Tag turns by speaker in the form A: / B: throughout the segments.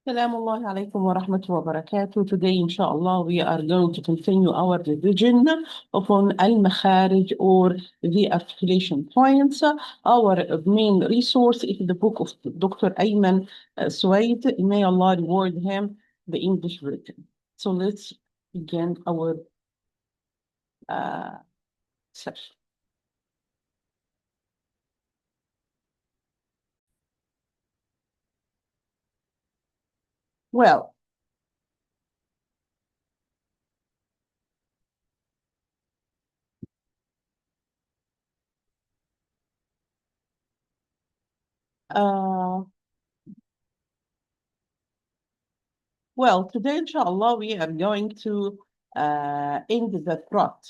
A: Assalamu alaikum wa rahmatullahi wa barakatuh. Today, inshallah, we are going to continue our revision upon al-makharij or the articulation points. Our main resource is the book of Dr. Ayman Swaid. May Allah reward him the English version. So let's begin our session. Well, uh, today, inshallah, we are going to end the throat.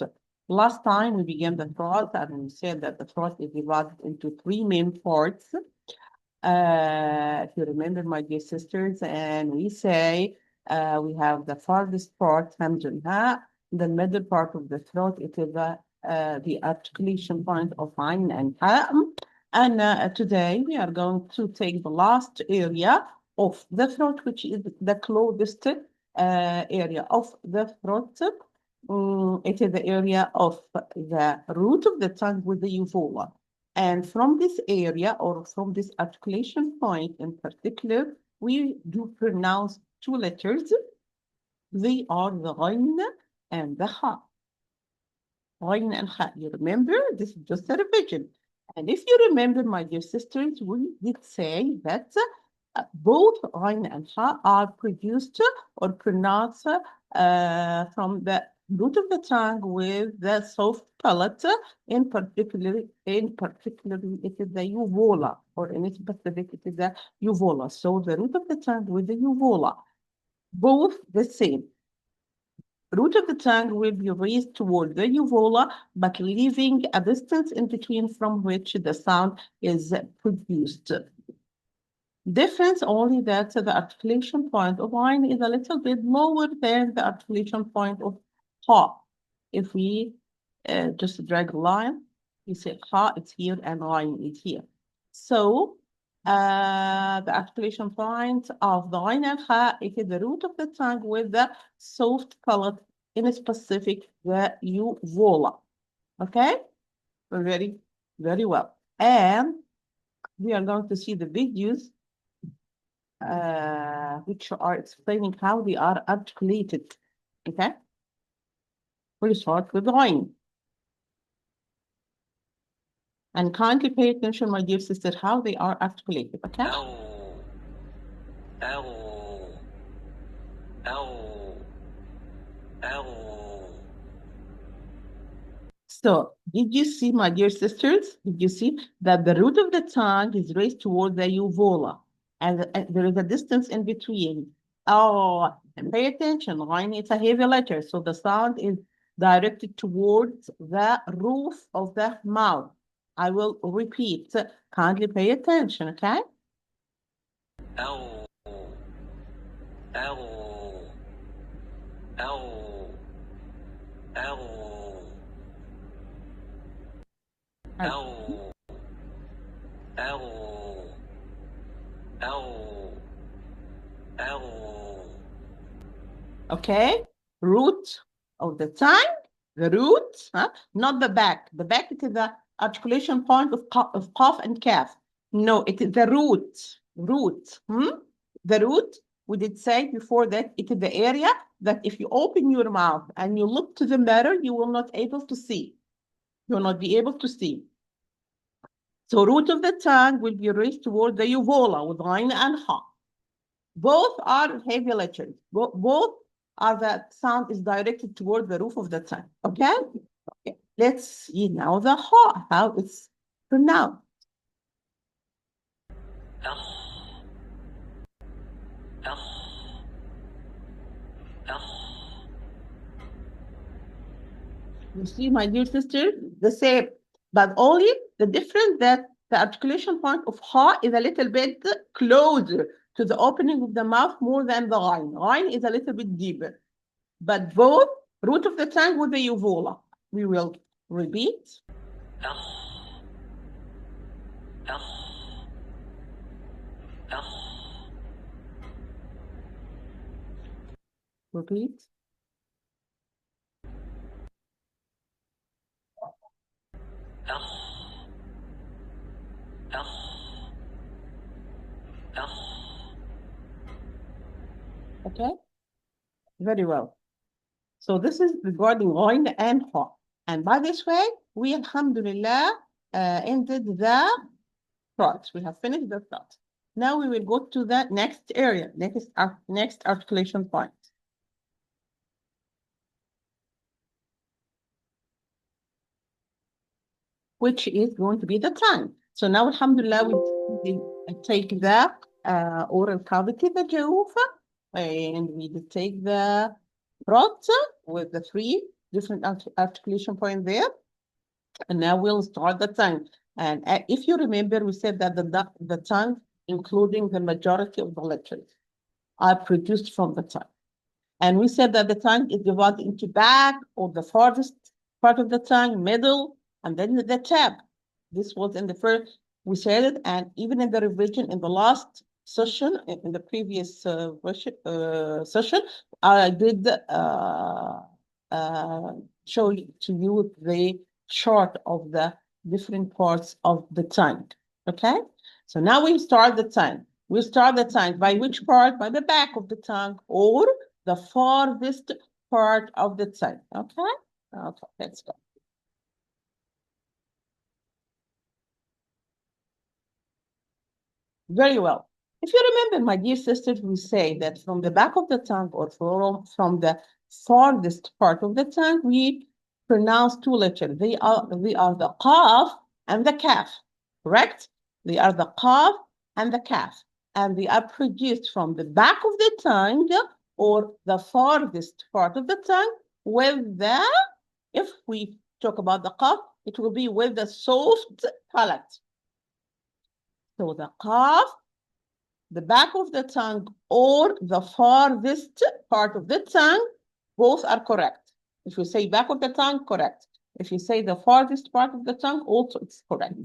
A: Last time we began the throat and we said that the throat is divided into three main parts. If you remember, my dear sisters, and we say we have the farthest part, hamzulha, the middle part of the throat, it is the articulation point of ayn and ha. And today we are going to take the last area of the throat, which is the closest area of the throat. It is the area of the root of the tongue with the uvula. And from this area or from this articulation point in particular, we do pronounce two letters. They are the ghain and the ha. Ghain and ha. You remember? This is just a revision. And if you remember, my dear sisters, we did say that both ghain and ha are produced or pronounced from the root of the tongue with the soft palate, in particular, it is the uvula, or in specific, it is the uvula. So the root of the tongue with the uvula, both the same. Root of the tongue will be raised toward the uvula, but leaving a distance in between from which the sound is produced. Difference only that the articulation point of ayn is a little bit lower than the articulation point of ha. If we just drag a line, you say ha, it's here, and ayn is here. So the articulation point of the ayn and ha, it is the root of the tongue with the soft palate, in specific, the uvula. Okay? Very, very well. And we are going to see the videos which are explaining how they are articulated. Okay? We'll start with the line. And kindly pay attention, my dear sister, how they are articulated. Okay? So, did you see, my dear sisters? Did you see that the root of the tongue is raised toward the uvula? And there is a distance in between. Oh, and pay attention. Line is a heavy letter, so the sound is directed towards the roof of the mouth. I will repeat. Kindly pay attention, okay? Ow. Ow. Ow. Ow. Ow. Ow. Ow. Ow. Okay, root of the tongue, the root, not the back. The back is the articulation point of cough and calf. No, it is the root. The root, we did say before that it is the area that if you open your mouth and you look to the mirror, you will not able to see. You will not be able to see. So root of the tongue will be raised toward the uvula with ayn and ha. Both are heavy letters. Both are the sound is directed toward the roof of the tongue. Okay? Okay. Let's see now the ha, how it's pronounced. You see, my dear sister, the same, but only the difference that the articulation point of ha is a little bit closer to the opening of the mouth more than the ghain. Ghain is a little bit deeper, but both root of the tongue with the uvula. We will repeat. Repeat. Okay, very well. So this is regarding Ghain and Ha. And by this way, we alhamdulillah ended the thought. We have finished the thought. Now we will go to the next area, next articulation point, which is going to be the tongue. So now, alhamdulillah, we take the oral cavity, the jawf, and we take the throat with the three different articulation points there. And now we'll start the tongue. And if you remember, we said that the tongue, including the majority of the letters, are produced from the tongue. And we said that the tongue is divided into back, or the farthest part of the tongue, middle, and then the tip. This was in the first, we said it, and even in the revision in the last session, in the previous session, I did show to you the chart of the different parts of the tongue. Okay, so now we start the tongue. We start the tongue by which part? By the back of the tongue or the farthest part of the tongue. Okay, okay, let's go. Very well. If you remember, my dear sisters, we say that from the back of the tongue or from the farthest part of the tongue, we pronounce two letters. They are the qaf and the kaf, correct? They are the qaf and the kaf, and they are produced from the back of the tongue or the farthest part of the tongue with the, if we talk about the qaf, it will be with the soft palate. So the qaf, the back of the tongue, or the farthest part of the tongue, both are correct. If you say back of the tongue, correct. If you say the farthest part of the tongue, also it's correct.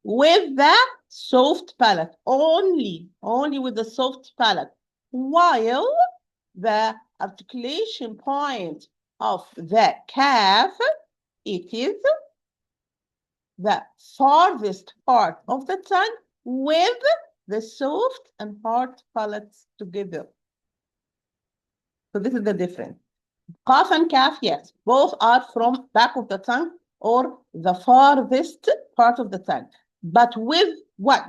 A: With the soft palate, only with the soft palate, while the articulation point of the kaf, it is the farthest part of the tongue with the soft and hard palates together. So this is the difference. Qaf and kaf, yes, both are from back of the tongue or the farthest part of the tongue. But with what?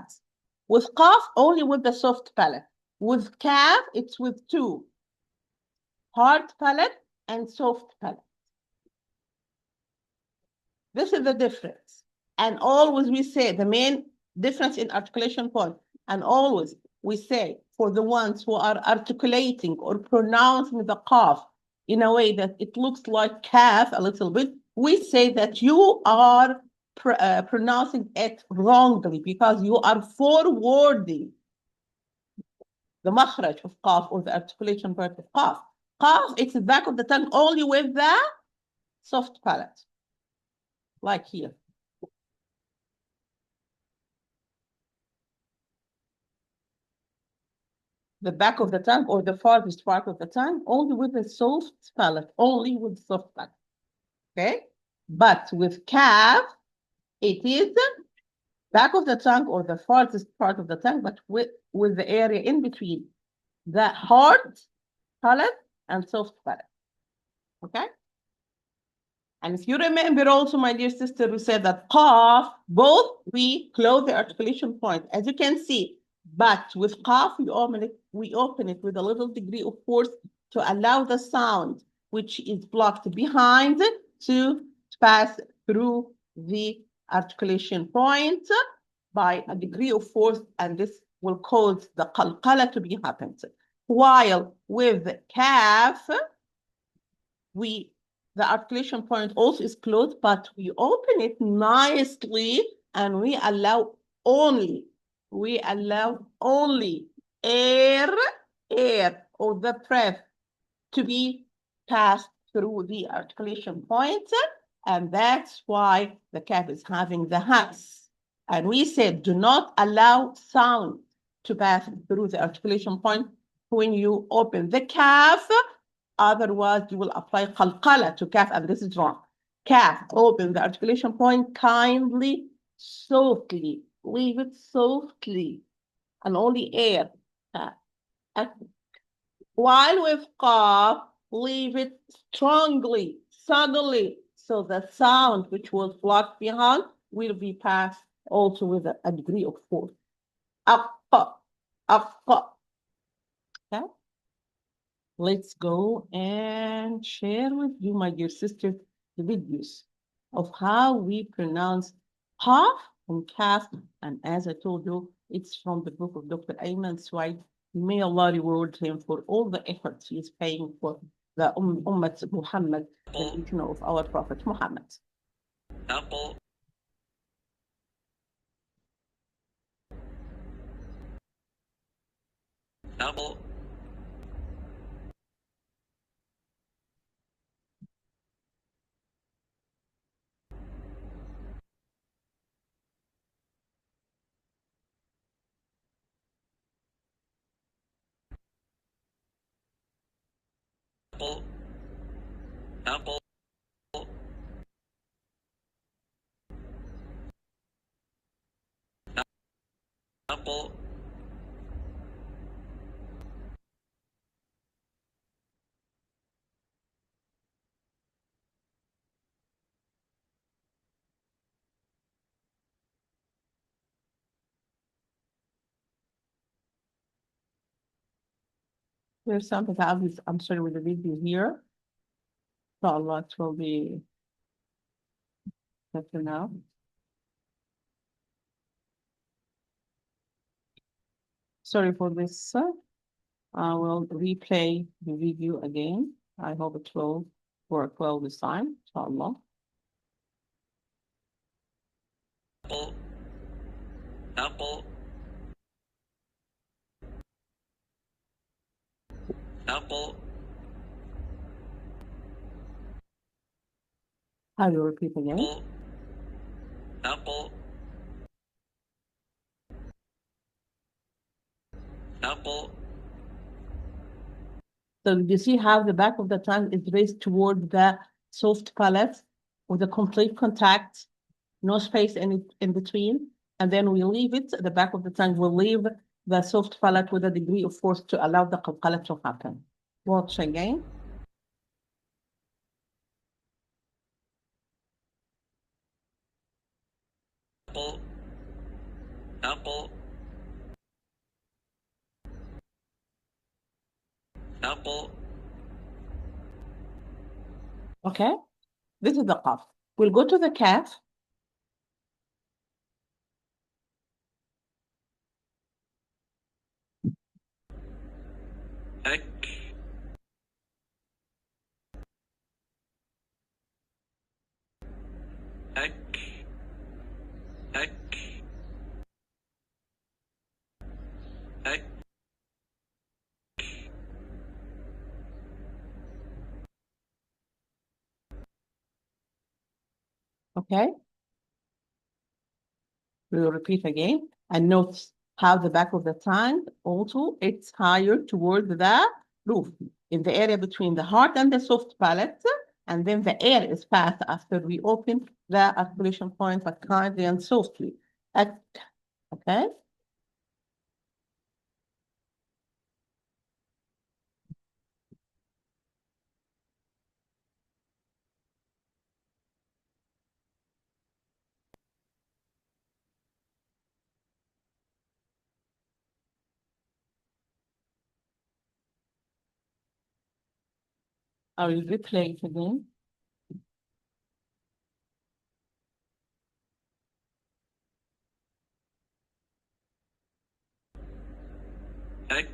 A: With qaf, only with the soft palate. With kaf, it's with two. Hard palate and soft palate. This is the difference. And always we say the main difference in articulation point. And always we say for the ones who are articulating or pronouncing the qaf in a way that it looks like kaf a little bit, we say that you are pronouncing it wrongly because you are forwarding the makhraj of qaf or the articulation part of qaf. Qaf, it's the back of the tongue only with the soft palate, like here. The back of the tongue or the farthest part of the tongue, only with the soft palate, only with soft palate. Okay? But with kaf, it is back of the tongue or the farthest part of the tongue, but with the area in between the hard palate and soft palate. Okay? And if you remember also, my dear sister, we said that qaf, both we close the articulation point, as you can see. But with qaf, we open it with a little degree of force to allow the sound, which is blocked behind, to pass through the articulation point by a degree of force, and this will cause the qalqala to be happened. While with kaf, the articulation point also is closed, but we open it nicely and we allow only air or the breath to be passed through the articulation point. And that's why the kaf is having the hams. And we said, do not allow sound to pass through the articulation point when you open the kaf Otherwise, you will apply qalqala to kaf, and this is wrong. Kaf, open the articulation point kindly, softly. Leave it softly, and only air. While with qaf, leave it strongly, suddenly, so the sound which was blocked behind will be passed also with a degree of force. Aqqa, aqqa. Okay? Let's go and share with you, my dear sister, the videos of how we pronounce qaf and kaf. And as I told you, it's from the book of Dr. Ayman Swaid. May Allah reward him for all the efforts he is paying for the Ummat Muhammad, the religion of our Prophet Muhammad.
B: Apple. Apple. Apple. Apple. Apple.
A: There's something I'm sorry with the video here. Inshallah, it will be better now. Sorry for this. I will replay the video again. I hope it will work well this time, inshallah.
B: Apple. Apple. Apple.
A: I will repeat again.
B: Apple. Apple. Apple.
A: So you see how the back of the tongue is raised toward the soft palate with a complete contact, no space in between. And then we leave it, the back of the tongue will leave the soft palate with a degree of force to allow the qalqala to happen. Watch again.
B: Apple. Apple. Apple.
A: Okay, this is the qaf. We'll go to the kaf.
B: Heck. Heck. Heck. Heck.
A: Okay, we will repeat again and note how the back of the tongue also it's higher toward the roof in the area between the heart and the soft palate, and then the air is passed after we open the articulation point, but kindly and softly. Okay. I will replay it again.
B: Heck.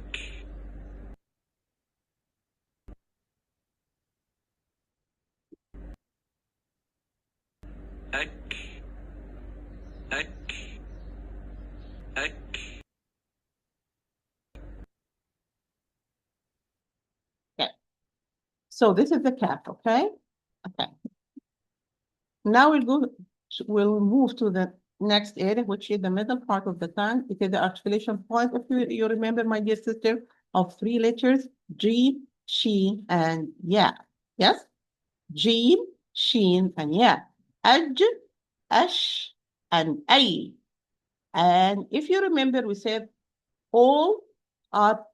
B: Heck. Heck. Heck.
A: Okay. So this is the cap, okay? Okay. Now we'll move to the next area, which is the middle part of the tongue. It is the articulation point, if you remember, my dear sister, of three letters, G, sheen, and ya. Yes? Jim, sheen, and ya. Aj, ash, and ay. And if you remember, we said all are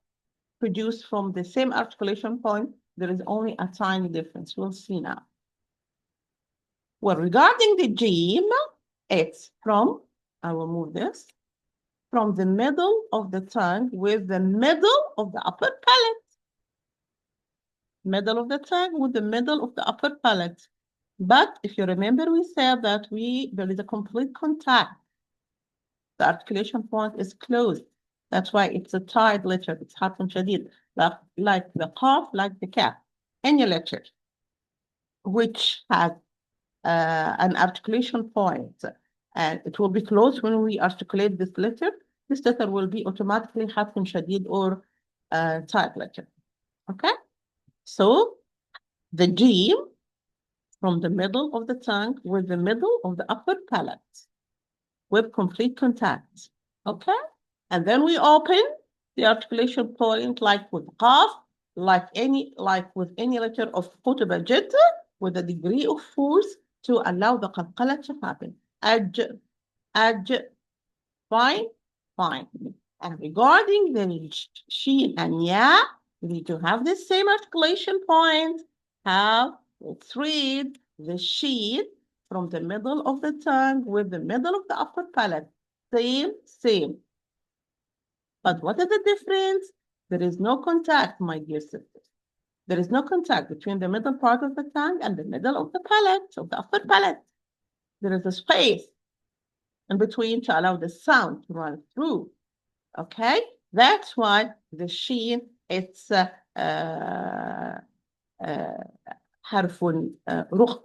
A: produced from the same articulation point. There is only a tiny difference. We'll see now. Well, regarding the Jim, it's from, I will move this, from the middle of the tongue with the middle of the upper palate. Middle of the tongue with the middle of the upper palate. But if you remember, we said that there is a complete contact. The articulation point is closed. That's why it's a tied letter. It's harf shadid, like the qaf, like the kaf. Any letter which has an articulation point, and it will be closed when we articulate this letter. This letter will be automatically harf shadid or tied letter. Okay? So the Jim from the middle of the tongue with the middle of the upper palate with complete contact. Okay? And then we open the articulation point like with qaf, like with any letter of khutbah jid, with a degree of force to allow the qalqala to happen. Aj, fine, fine. And regarding the sheen and ya, we need to have the same articulation point. Let's read the sheen from the middle of the tongue with the middle of the upper palate. Same. But what is the difference? There is no contact, my dear sisters. There is no contact between the middle part of the tongue and the middle of the palate, of the upper palate. There is a space in between to allow the sound to run through. Okay? That's why the sheen, it's حرف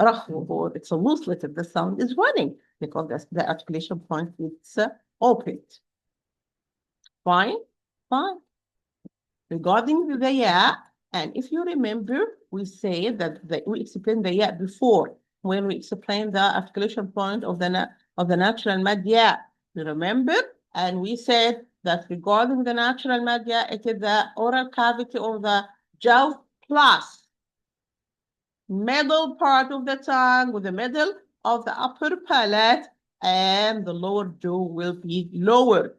A: رخو, or it's a loose letter. The sound is running because the articulation point is opened. Fine? Fine. Regarding the ya, and if you remember, we say that we explained the ya before when we explained the articulation point of the natural mad ya. You remember? And we said that regarding the natural mad ya, it is the oral cavity of the jaw plus middle part of the tongue with the middle of the upper palate, and the lower jaw will be lowered.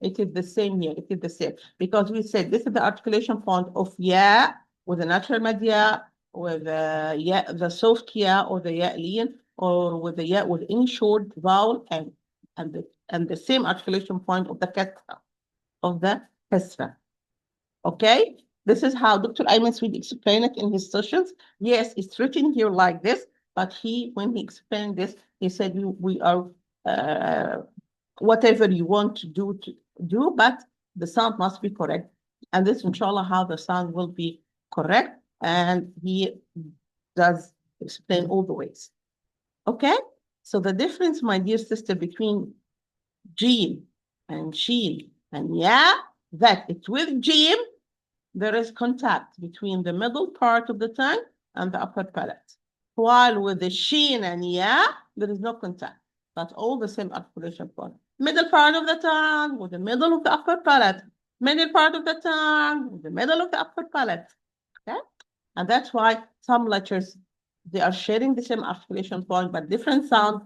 A: It is the same here. It is the same because we said this is the articulation point of ya with the natural mad ya, with the soft ya or the ya lean, or with the ya with any short vowel, and the same articulation point of the kasra. Okay, this is how Dr. Ayman Swaid explained it in his sessions. Yes, it's written here like this, but when he explained this, he said we are whatever you want to do, but the sound must be correct. And this, inshallah, how the sound will be correct. And he does explain all the ways. Okay? So the difference, my dear sister, between Jim and sheen and ya, that it's with Jim, there is contact between the middle part of the tongue and the upper palate. While with the sheen and ya, there is no contact, but all the same articulation point. Middle part of the tongue with the middle of the upper palate. Middle part of the tongue with the middle of the upper palate. Okay? And that's why some letters, they are sharing the same articulation point, but different sound.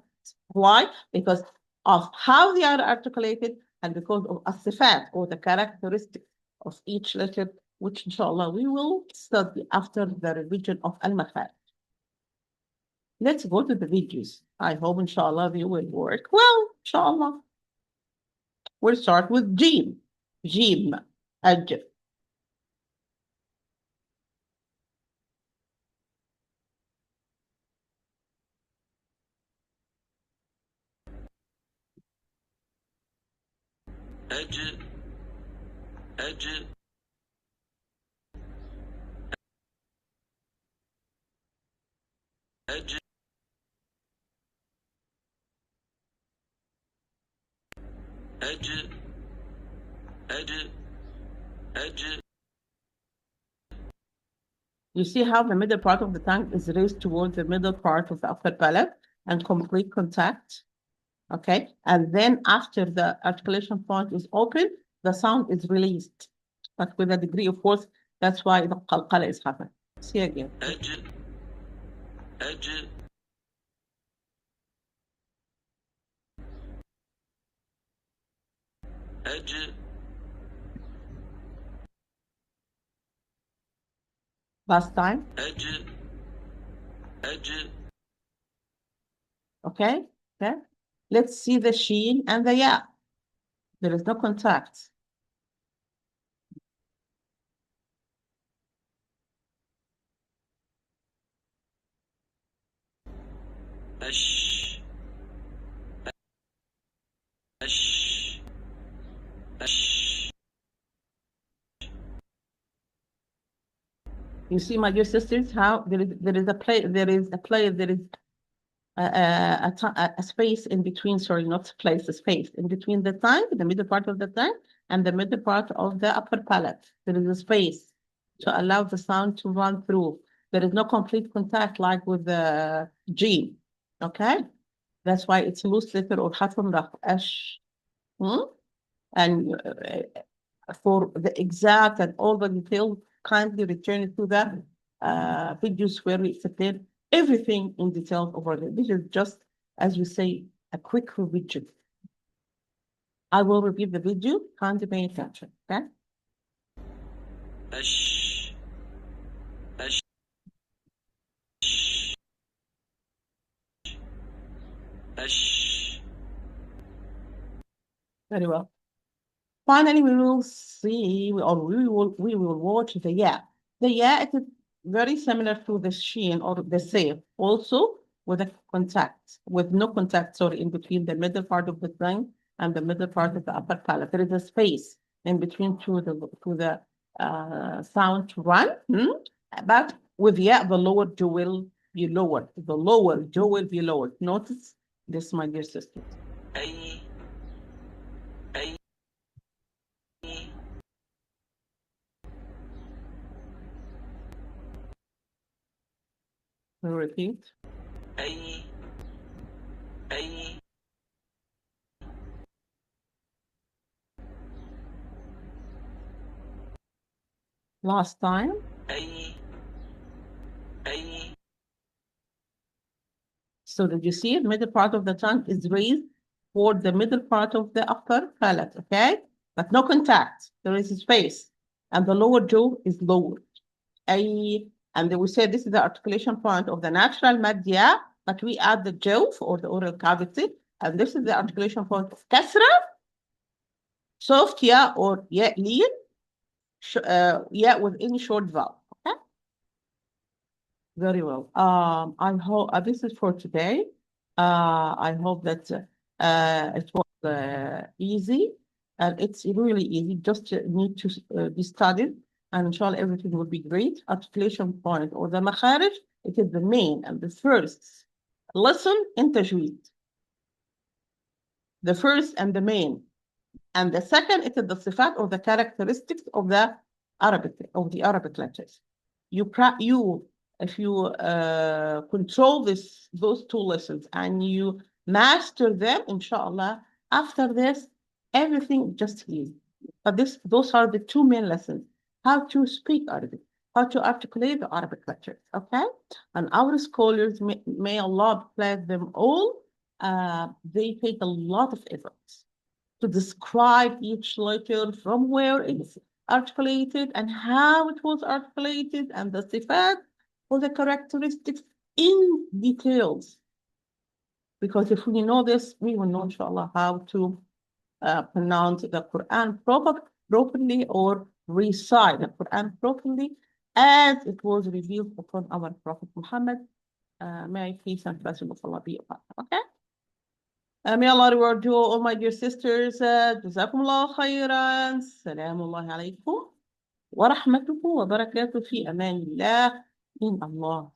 A: Why? Because of how they are articulated and because of as-sifat, or the characteristics of each letter, which inshallah we will study after the revision of al-makharij. Let's go to the videos. I hope inshallah they will work well, inshallah. We'll start with Jim. Jim. Aj.
B: أج أج أج أج أج أج.
A: You see how the middle part of the tongue is raised towards the middle part of the upper palate and complete contact. Okay, and then after the articulation point is open, the sound is released, but with a degree of force That's why the qalqala is happening. See again.
B: أج أج أج
A: Last time.
B: أج أج
A: Okay. Okay. Let's see the sheen and the ya. There is no contact.
B: أش أش أش
A: You see, my dear sisters, how there is a play, there is a space in between, sorry, not place, a space in between the tongue, the middle part of the tongue, and the middle part of the upper palate. There is a space to allow the sound to run through. There is no complete contact like with the G, okay? That's why it's loose letter or hatun ash. And for the exact and all the details, kindly return to the videos where we explain everything in detail over there. This is just, as we say, a quick revision. I will repeat the video, kindly pay attention, okay?
B: أش أش أش
A: Very well. Finally, we will see, or we will watch the yeah. The yeah, it is very similar to the sheen or the save, also with a contact, with no contact, sorry, in between the middle part of the tongue and the middle part of the upper palate. There is a space in between to the sound to run. But with yeah, the lower jaw will be lowered. The lower jaw will be lowered. Notice this, my dear sisters.
B: أي أي
A: We'll repeat.
B: أي أي
A: Last time.
B: أي أي
A: So did you see it? Middle part of the tongue is raised toward the middle part of the upper palate, okay? But no contact. There is space. And the lower jaw is lowered. And then we said this is the articulation point of the natural madya, but we add the jaw or the oral cavity. And this is the articulation point of kasra, soft ya or ya lean, ya with any short vowel. Okay? Very well. I hope this is for today. I hope that it was easy, and it's really easy. Just need to be studied, and inshallah everything will be great. Articulation point or the makharij, it is the main and the first lesson in tajweed. The first and the main, and the second it is the sifat or the characteristics of the Arabic letters. If you control those two lessons and you master them, inshallah, after this, everything just easy. But those are the two main lessons: how to speak Arabic, how to articulate the Arabic letters. Okay, and our scholars, may Allah bless them all, they take a lot of efforts to describe each letter from where it's articulated and how it was articulated and the sifat or the characteristics in details. Because if we know this, we will know, inshallah, how to pronounce the Quran properly or recite the Quran properly as it was revealed upon our Prophet Muhammad. May peace and blessing of Allah be upon him. Okay? May Allah reward you, all my dear sisters. Jazakumullah khairan. Salamullahi alaykum wa rahmatuhu wa barakatuh fi amanillah. In Allah.